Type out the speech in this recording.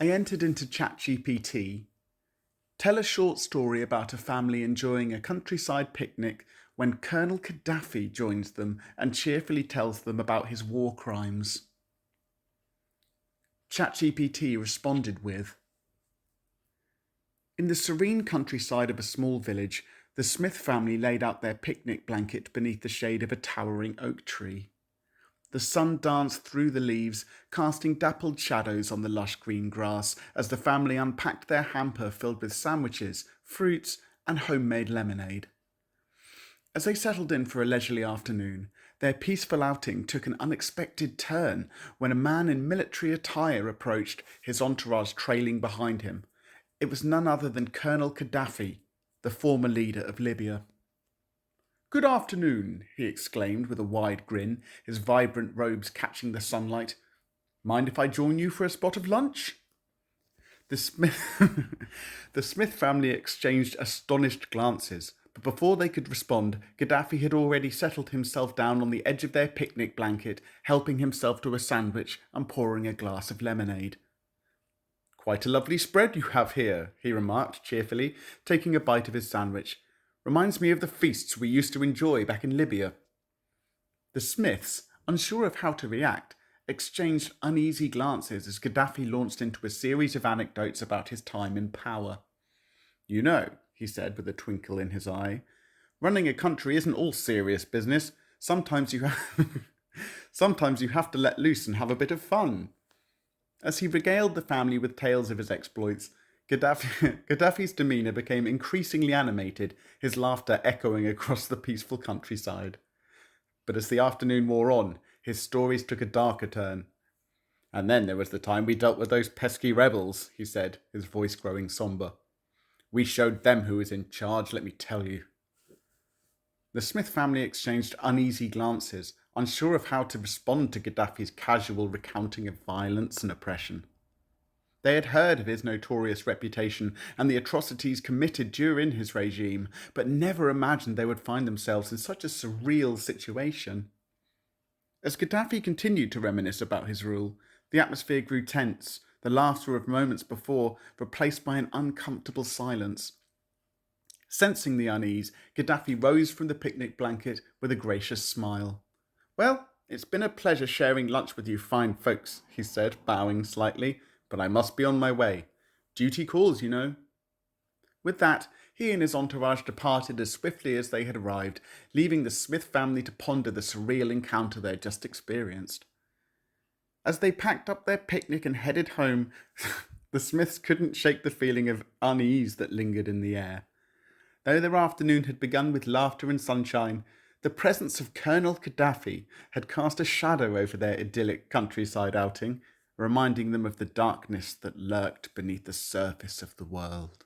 I entered into ChatGPT. Tell a short story about a family enjoying a countryside picnic when Colonel Gaddafi joins them and cheerfully tells them about his war crimes. ChatGPT responded with, in the serene countryside of a small village, the Smith family laid out their picnic blanket beneath the shade of a towering oak tree. The sun danced through the leaves, casting dappled shadows on the lush green grass as the family unpacked their hamper filled with sandwiches, fruits, and homemade lemonade. As they settled in for a leisurely afternoon, their peaceful outing took an unexpected turn when a man in military attire approached, his entourage trailing behind him. It was none other than Colonel Gaddafi, the former leader of Libya. "Good afternoon," he exclaimed with a wide grin, his vibrant robes catching the sunlight. "Mind if I join you for a spot of lunch?" The Smith, the Smith family exchanged astonished glances, but before they could respond, Gaddafi had already settled himself down on the edge of their picnic blanket, helping himself to a sandwich and pouring a glass of lemonade. "Quite a lovely spread you have here," he remarked cheerfully, taking a bite of his sandwich. "Reminds me of the feasts we used to enjoy back in Libya." The Smiths, unsure of how to react, exchanged uneasy glances as Gaddafi launched into a series of anecdotes about his time in power. "You know," he said with a twinkle in his eye, "running a country isn't all serious business. Sometimes you have to let loose and have a bit of fun." As he regaled the family with tales of his exploits, Gaddafi's demeanour became increasingly animated, his laughter echoing across the peaceful countryside. But as the afternoon wore on, his stories took a darker turn. "And then there was the time we dealt with those pesky rebels," he said, his voice growing sombre. "We showed them who was in charge, let me tell you." The Smith family exchanged uneasy glances, unsure of how to respond to Gaddafi's casual recounting of violence and oppression. They had heard of his notorious reputation and the atrocities committed during his regime, but never imagined they would find themselves in such a surreal situation. As Gaddafi continued to reminisce about his rule, the atmosphere grew tense, the laughter of moments before replaced by an uncomfortable silence. Sensing the unease, Gaddafi rose from the picnic blanket with a gracious smile. "Well, it's been a pleasure sharing lunch with you fine folks," he said, bowing slightly, "but I must be on my way. Duty calls, you know." With that, he and his entourage departed as swiftly as they had arrived, leaving the Smith family to ponder the surreal encounter they had just experienced. As they packed up their picnic and headed home, the Smiths couldn't shake the feeling of unease that lingered in the air. Though their afternoon had begun with laughter and sunshine, the presence of Colonel Gaddafi had cast a shadow over their idyllic countryside outing, reminding them of the darkness that lurked beneath the surface of the world.